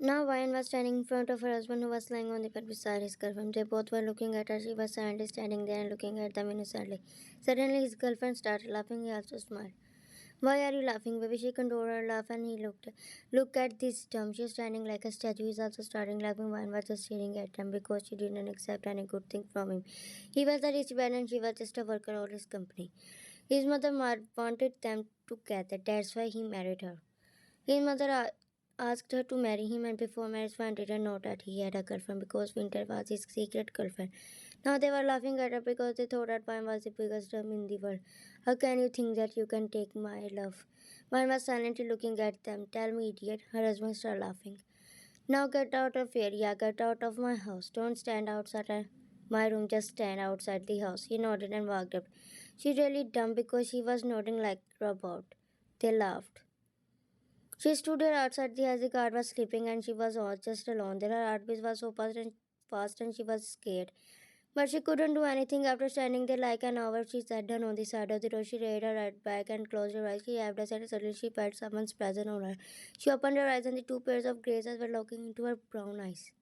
Now Ryan was standing in front of her husband, who was lying on the bed beside his girlfriend. They both were looking at her. She was silently standing there and looking at them innocently. Suddenly his girlfriend started laughing. He also smiled. Why are you laughing, baby? She controlled her laugh and he looked. Look at this dumb. She's standing like a statue. He's also starting laughing. Ryan was just staring at them because she didn't accept any good thing from him. He was a rich man and she was just a worker of his company. His mother wanted them together. That's why he married her. His mother asked her to marry him, and before marriage, Van didn't know that he had a girlfriend because Winter was his secret girlfriend. Now they were laughing at her because they thought that Van was the biggest dumb in the world. How can you think that you can take my love? Van was silently looking at them. Tell me, idiot. Her husband started laughing. Now get out of here. Yeah, get out of my house. Don't stand outside my room. Just stand outside the house. He nodded and walked up. She really dumb because he was nodding like a robot. They laughed. She stood there outside as the car was sleeping and she was all just alone. There her heartbeat was so fast and she was scared. But she couldn't do anything after standing there like an hour. She sat down on the side of the road. She laid her head back and closed her eyes. She had a and suddenly she felt someone's presence on her. She opened her eyes and the two pairs of grey eyes were looking into her brown eyes.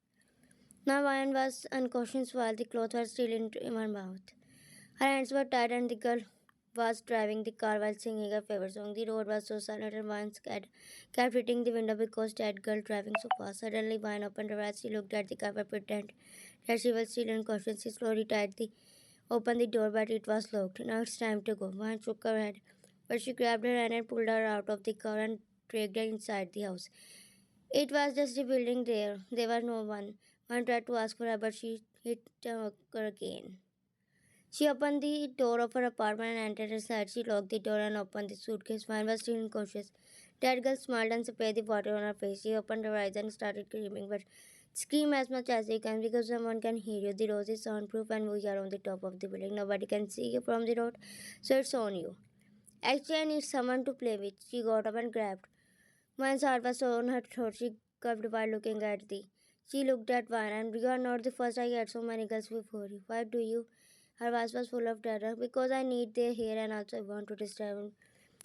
Now Ryan was unconscious while the clothes were still in her mouth. Her hands were tied and the girl was driving the car while singing her favorite song. The road was so silent and Vine's cat kept hitting the window because that girl driving so fast. Suddenly Vine opened her eyes. She looked at the car and pretended that she was still unconscious. She slowly opened the door, but it was locked. Now it's time to go. Vine shook her head, but she grabbed her hand and pulled her out of the car and dragged her inside the house. It was just a building there. There was no one. Vine tried to ask for her, but she hit her again. She opened the door of her apartment and entered inside. She locked the door and opened the suitcase. Vine was still unconscious. That girl smiled and sprayed the water on her face. She opened her eyes and started screaming, but scream as much as you can because someone can hear you. The rose is soundproof and we are on the top of the building. Nobody can see you from the road, so it's on you. Actually, I need someone to play with. She got up and grabbed. Vine's heart was so on her throat. She curved while looking at the. She looked at Vine, and you are not the first. I had so many girls before you. Why do you? Her voice was full of terror. Because I need their hair and also I want to disturb them.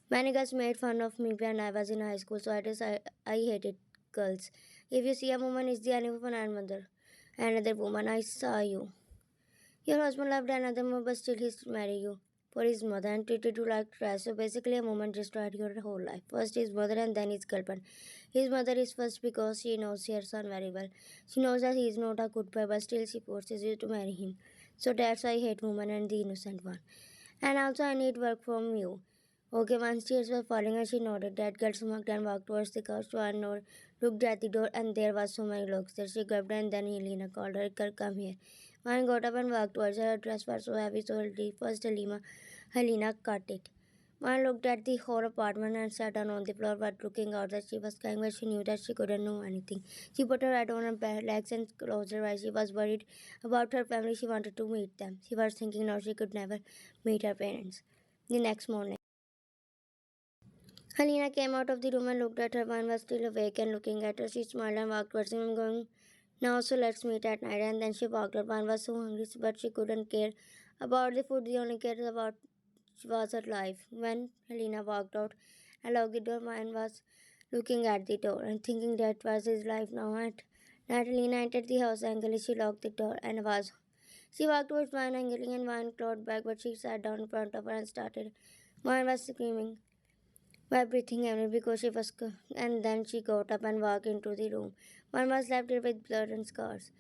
Many girls made fun of me when I was in high school, so I hated girls. If you see a woman, it's the enemy of another. Another woman, I saw you. Your husband loved another woman, but still he married you for his mother and treated you like trash. So basically, a woman destroyed your whole life. First his mother and then his girlfriend. His mother is first because she knows her son very well. She knows that he is not a good boy, but still she forces you to marry him. So that's why I hate woman and the innocent one. And also I need work from you. Okay, once tears were falling and she nodded. That girl smirked and walked towards the couch. Joanne looked at the door and there was so many locks there. She grabbed her and then Helena called her, "Girl, come here." One got up and walked towards her. Her dress was so heavy, so first Helena cut it. One looked at the whole apartment and sat down on the floor, but looking out that she was crying, but she knew that she couldn't know anything. She put her head on her legs and closed her eyes. She was worried about her family. She wanted to meet them. She was thinking now she could never meet her parents. The next morning, Helena came out of the room and looked at her. One was still awake and looking at her. She smiled and walked towards him, going, "Now, so let's meet at night." And then she walked up. One was so hungry, but she couldn't care about the food. The only cared about was her life. When Helena walked out and locked the door, One was looking at the door and thinking that was his life now. At night, Helena entered the house angrily. She locked the door and was. She walked towards Vine angrily and Vine clawed back, but she sat down in front of her and started. Vine was screaming by breathing heavily because she was and then she got up and walked into the room. One was left there with blood and scars.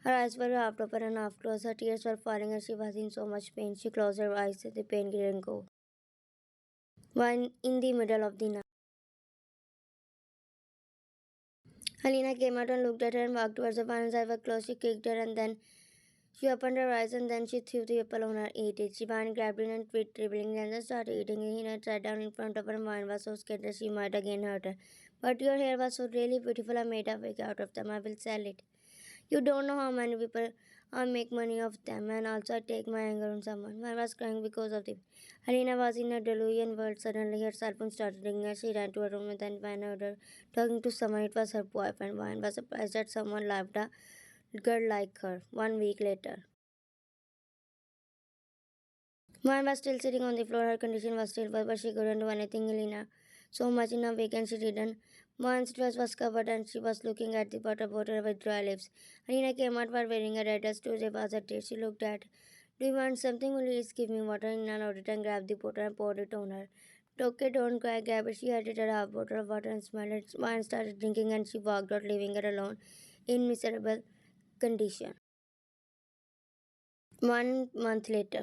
Her eyes were half open and half closed. Her tears were falling and she was in so much pain. She closed her eyes. The pain didn't go. One in the middle of the night, Helena came out and looked at her and walked towards her. One's eyes were closed. She kicked her and then she opened her eyes and then she threw the apple on her, ate it. She grabbed it and quit dribbling and then started eating it. Hina sat down in front of her and Vine was so scared that she might again hurt her. "But your hair was so really beautiful. I made a wig out of them. I will sell it. You don't know how many people make money of them, and also I take my anger on someone." Vine was crying because of the. Helena was in a delusion world. Suddenly her cell phone started ringing and she ran to her room and then Vine heard her talking to someone. It was her boyfriend. Vine was surprised that someone loved a girl like her. 1 week later, Mine was still sitting on the floor. Her condition was still worse, but she couldn't do anything. Helena so much in a week and she didn't Moan's dress was covered and she was looking at the water bottle with dry lips. Helena came out while wearing a red dress to deposit it. She looked at, "Do you want something? Will you please give me water?" Helena nodded and grabbed the bottle and poured it on her. "Okay, don't cry, Gabby." She handed her half bottle of water and smiled at Moan started drinking and she walked out, leaving her alone in miserable condition. 1 month later.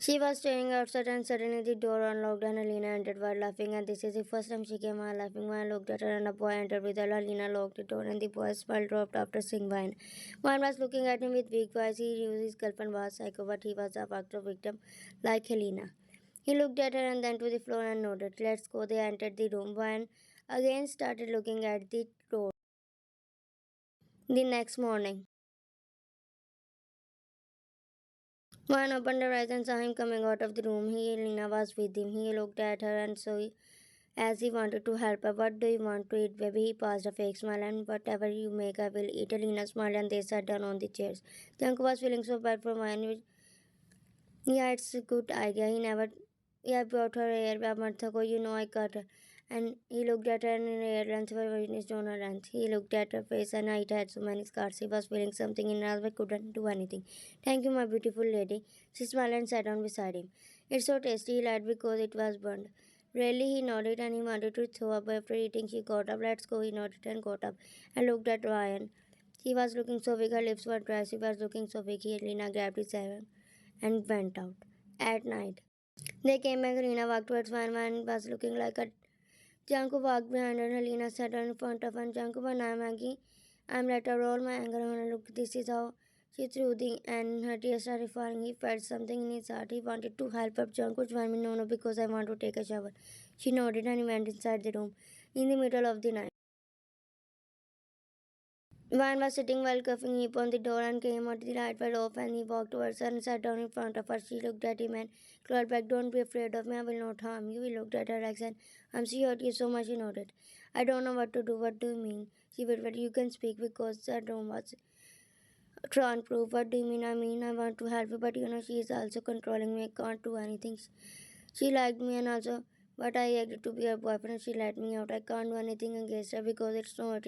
She was staring outside and suddenly the door unlocked and Helena entered while laughing, and this is the first time she came out laughing. When I looked at her and a boy entered with her. Helena locked the door and the boy's smile dropped after seeing wine. Juan was looking at him with weak eyes. He knew his girlfriend was psycho, but he was a factor victim like Helena. He looked at her and then to the floor and nodded. "Let's go." They entered the room. Juan again started looking at the door. The next morning, Juan opened her eyes and saw him coming out of the room. Helena was with him. He looked at her and so as he wanted to help her. "What do you want to eat, baby?" He passed a fake smile. "And whatever you make, I will eat." Helena smiled and they sat down on the chairs. Jungkook was feeling so bad for wine. Yeah, it's a good idea. I brought her here a month ago. I got her. And he looked at her and her hair length were finished on her length. He looked at her face and it had so many scars. He was feeling something in her eyes but couldn't do anything. "Thank you, my beautiful lady." She smiled and sat down beside him. "It's so tasty," he lied because it was burned. Really, he nodded and he wanted to throw up. After eating, she got up. "Let's go." He nodded and got up and looked at Ryan. She was looking so big, her lips were dry. She was looking so big. Helena grabbed his hand and went out. At night, they came back. Helena walked towards Van was looking like a Janko walked behind her. Helena sat in front of her. "Janko, when I'm angry, I'm let out all my anger on her. Look, this is how." She threw the and her tears started falling. He felt something in his heart. He wanted to help up Janko. "Join me." "No, no, because I want to take a shower." She nodded and he went inside the room. In the middle of the night, Van was sitting while coughing. He opened the door and came out. The light went off and he walked towards her and sat down in front of her. She looked at him and clawed back. "Don't be afraid of me. I will not harm you." He looked at her like said, "I'm she hurt you so much." He nodded. "I don't know what to do." "What do you mean?" She whispered. "You can speak because the room was Tron proof." "What do you mean?" I want to help you, but she is also controlling me. I can't do anything." She liked me and also, but I agreed to be her boyfriend. She let me out. I can't do anything against her because it's not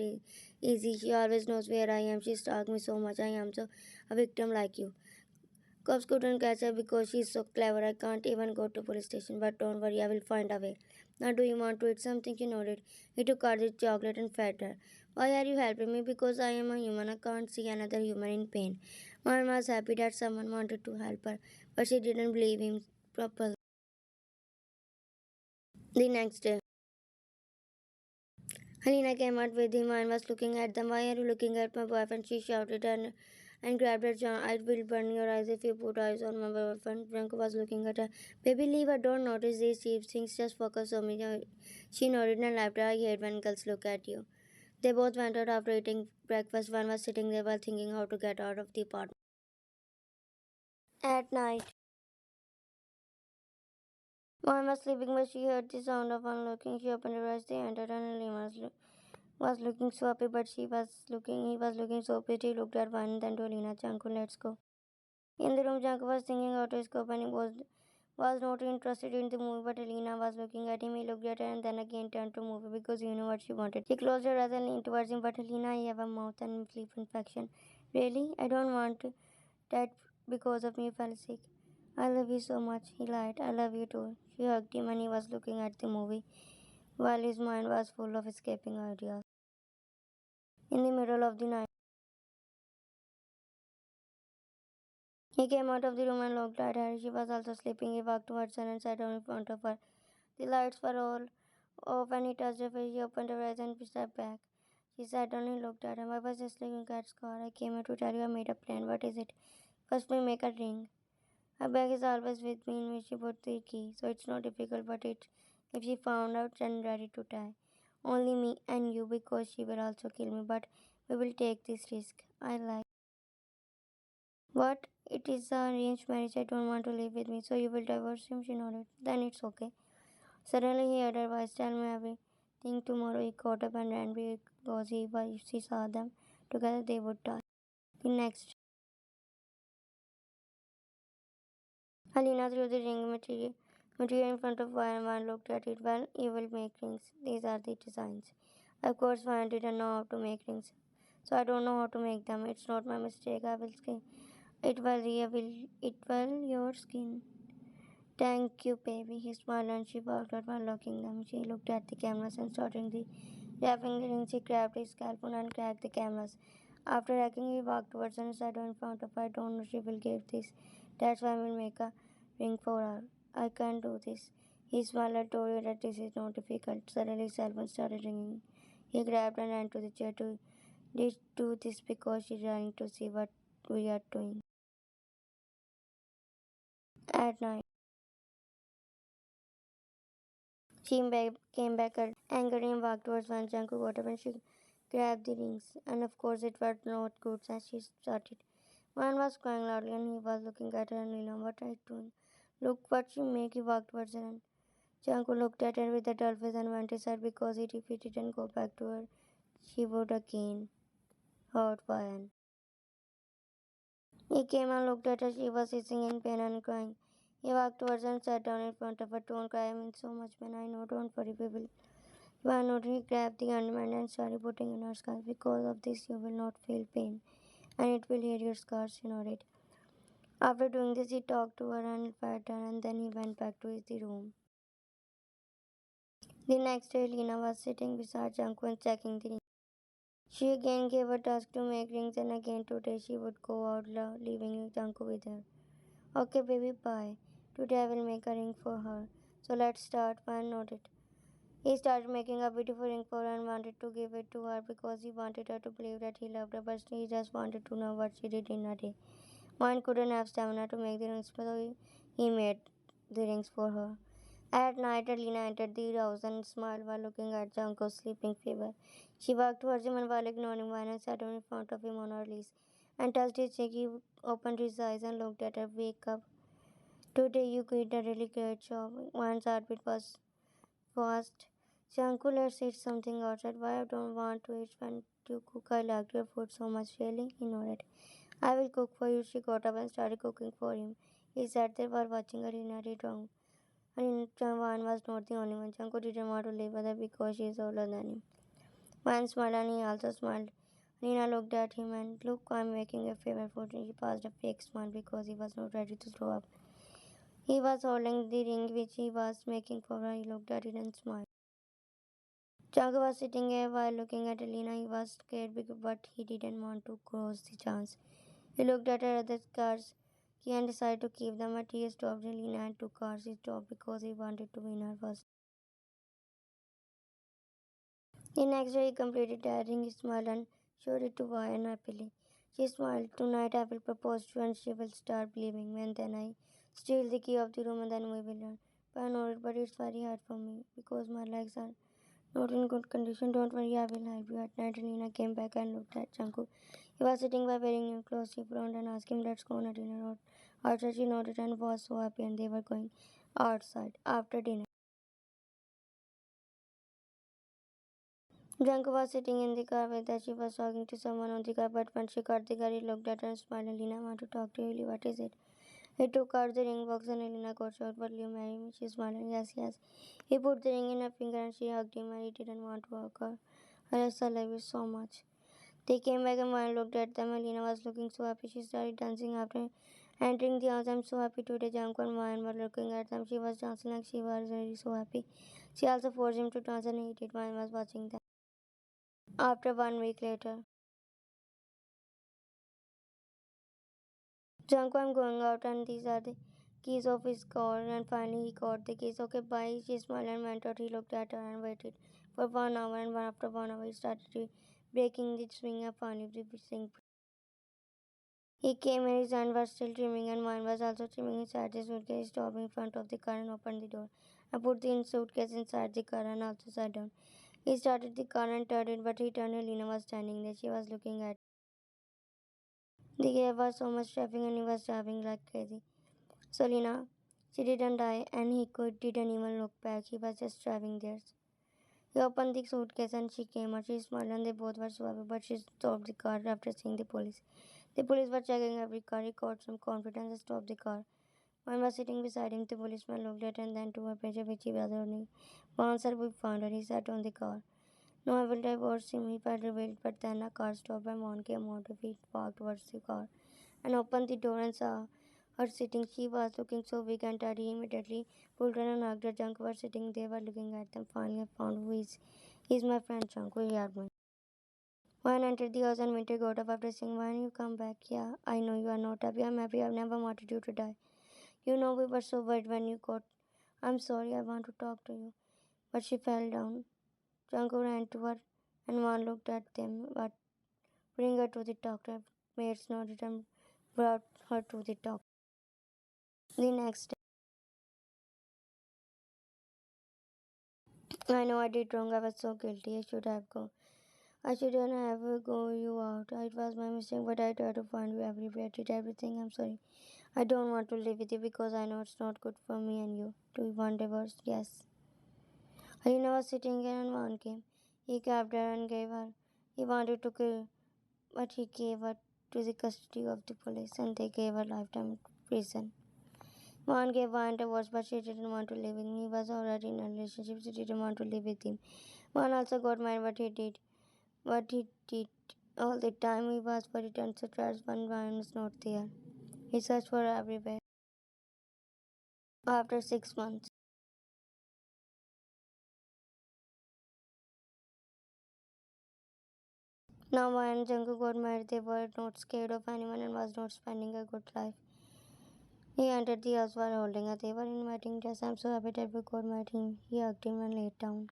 easy. She always knows where I am. She stalked me so much. I am so a victim like you. Cops couldn't catch her because she's so clever. I can't even go to police station. But don't worry, I will find a way. "Now do you want to eat something?" She nodded. He took out the chocolate and fed her. "Why are you helping me?" "Because I am a human. I can't see another human in pain." Mom was happy that someone wanted to help her, but she didn't believe him properly. The next day, Helena came out with him and was looking at them. "Why are you looking at my boyfriend?" she shouted and grabbed her jaw. "I will burn your eyes if you put eyes on my boyfriend." Bianca was looking at her. "Baby, leave her. Don't notice these cheap things. Just focus on me." She nodded and laughed. "I hate when girls look at you." They both went out after eating breakfast. One was sitting there while thinking how to get out of the apartment. At night, one was sleeping, but she heard the sound of unlocking. She opened her eyes. They entered, and Helena was looking so happy, but he was looking so pretty. He looked at one, then to Helena. "Janko, let's go." In the room, Janko was thinking how to escape and he was not interested in the movie, but Helena was looking at him. He looked at her and then again turned to movie because you know what she wanted. She closed her eyes and leaned towards him. "But Helena, I have a mouth and sleep infection." "Really? I don't want that because of me. Fell sick." "I love you so much." He lied. "I love you too." She hugged him and he was looking at the movie while his mind was full of escaping ideas. In the middle of the night, he came out of the room and looked at her. She was also sleeping. He walked towards her and sat down in front of her. The lights were all off and he touched her face. She opened her eyes and stepped back. She sat down and looked at him. "I was just looking at Scar. I came here to tell you I made a plan." "What is it?" "First we make a ring. Her bag is always with me in which she put the key, so it's not difficult, but if she found out, then ready to die. Only me and you because she will also kill me, but we will take this risk." "I like." "What? It is an arranged marriage. I don't want to live with me, so you will divorce him?" She nodded. "Then it's okay." Suddenly he heard her voice. "Tell me everything tomorrow." He got up and ran because if he saw them together they would die. The next, Helena threw the ring material in front of One looked at it. Well, you will make rings. These are the designs. Of course, One didn't know how to make rings. So I don't know how to make them. It's not my mistake. I will skin. It will your skin. Thank you, baby. He smiled and she walked out while locking them. She looked at the canvas and starting the wrapping the rings. She grabbed his scalpel and cracked the canvas. After racking, he walked towards her and sat down in front of her. I don't know she will give this. That's why I will make a ring for her. I can do this. He smiled and told her that this is not difficult. Suddenly, his cell phone started ringing. He grabbed and ran to the chair to do this because she's trying to see what we are doing. At night, she came back angry and walked towards Van Jungkook got up and she grabbed the rings. And of course, it was not good as she started. Van was crying loudly and he was looking at her and Lila, what are you doing? Look what you make. He walked towards her and Jungkook looked at her with a dull face and went aside because if he didn't go back to her, she would again hurt Van. He came and looked at her. She was hissing in pain and crying. He walked towards her and sat down in front of her. Don't cry, I'm in so much pain. I know, don't worry, we will. One noted he grabbed the ornament and started putting in her scars. Because of this, you will not feel pain, and it will heal your scars, she nodded. After doing this, he talked to her and fed her, and then he went back to his room. The next day, Lena was sitting beside Jungkook and checking the rings. She again gave a task to make rings, and again today she would go out, leaving Jungkook with her. Okay, baby, bye. Today I will make a ring for her. So let's start. One nodded. He started making a beautiful ring for her and wanted to give it to her because he wanted her to believe that he loved her, but he just wanted to know what she did in a day. One couldn't have stamina to make the rings, so he made the rings for her. At night, Alina entered the house and smiled while looking at Jungkook's sleeping figure. She walked towards him and while ignoring Vine and sat down in front of him on her knees and touched his cheek. He opened his eyes and looked at her. Wake up. Today you did a really great job. Vine's heartbeat was fast. Shanku, let's eat something outside. Why I don't want to eat when you cook? I liked your food so much, really. He nodded. I will cook for you. She got up and started cooking for him. He sat there while watching her in a wrong. And Van was not the only one. Shanku didn't want to live with her because she is older than him. Van smiled and he also smiled. Nina looked at him and look, I'm making your favorite food. And she passed a fake smile because he was not ready to throw up. He was holding the ring which he was making for her. He looked at it and smiled. Chaka was sitting there while looking at Elena. He was scared but he didn't want to cross the chance. He looked at her other cars. He and decided to keep them, but he stopped Elena and two cars. He stopped because he wanted to win her first. The next day he completed the ring. He smiled and showed it to Vayan happily. She smiled. Tonight I will propose to her and she will start believing me, and then I steal the key of the room and then we will learn. I know it, but it's very hard for me because my legs are not in good condition. Don't worry, I will help you. At night, Lena came back and looked at Jungkook. He was sitting by wearing new clothes. She frowned and asked him, let's go on a dinner out. Outside, she nodded and was so happy, and they were going outside after dinner. Jungkook was sitting in the car with her. She was talking to someone on the car, but when she got the car, he looked at her and smiled. Lena, I want to talk to you. What is it? He took out the ring box and Elena got shocked. Will you marry me? She smiled. Yes, yes. He put the ring in her finger and she hugged him and he didn't want to hug her. Yes, I love you so much. They came back and one looked at them. Elena was looking so happy. She started dancing after entering the house. I'm so happy today. Jungkook and Ryan were looking at them. She was dancing like she was really so happy. She also forced him to dance and he did. Ryan was watching them. After 1 week later, Jungkook, I'm going out and these are the keys of his car. And finally he got the keys. Okay, bye. She smiled and went out. He looked at her and waited for 1 hour. And after 1 hour, he started breaking the swing and finally the swing. He came and his hand was still trimming and mine was also trimming inside the suitcase. He stopped in front of the car and opened the door. I put the suitcase inside the car and also sat down. He started the car and turned it, but he turned. Helena was standing there. She was looking at. There was so much traffic and he was driving like crazy. So Lena, she didn't die and didn't even look back. He was just driving there. He opened the suitcase and she came out. She smiled and they both were so happy, but she stopped the car after seeing the police. The police were checking every car. He got some confidence and stopped the car. One was sitting beside him. The policeman looked at her and then to her pressure which he was holding. One sir, we found her. He sat on the car. No, I will divorce him. He felt revealed, but then a car stopped and Mon came out of it, walked towards the car, and opened the door and saw her sitting. She was looking so weak and tired. He immediately pulled her and hugged her. Jungkook was sitting there were looking at them. Finally, I found who is. He's my friend Jungkook. He helped me. One entered the house and Winter got up after saying, "Why you come back? Yeah, I know you are not happy. I'm happy. I've never wanted you to die. You know we were so worried when you got. I'm sorry. I want to talk to you." But she fell down. Jungkook ran to her and one looked at them. But bring her to the doctor. Maids nodded and brought her to the doctor. The next day, I know I did wrong. I was so guilty. I should have gone. I shouldn't have go you out. It was my mistake, but I tried to find you everywhere. Did everything. I'm sorry. I don't want to live with you because I know it's not good for me and you. Do you want divorce? Yes. Helena was sitting here and one came. He grabbed her and gave her. He wanted to kill, but he gave her to the custody of the police and they gave her lifetime prison. One gave one divorce, but she didn't want to live with him. He was already in a relationship. She didn't want to live with him. One also got married, but he did. What he did all the time, he was worried and stressed when one was not there. He searched for her everywhere. After 6 months. Now when Jungkook got married, they were not scared of anyone and was not spending a good life. He entered the house while holding her. They were inviting guests. I'm so happy that we got married. He hugged him and laid down.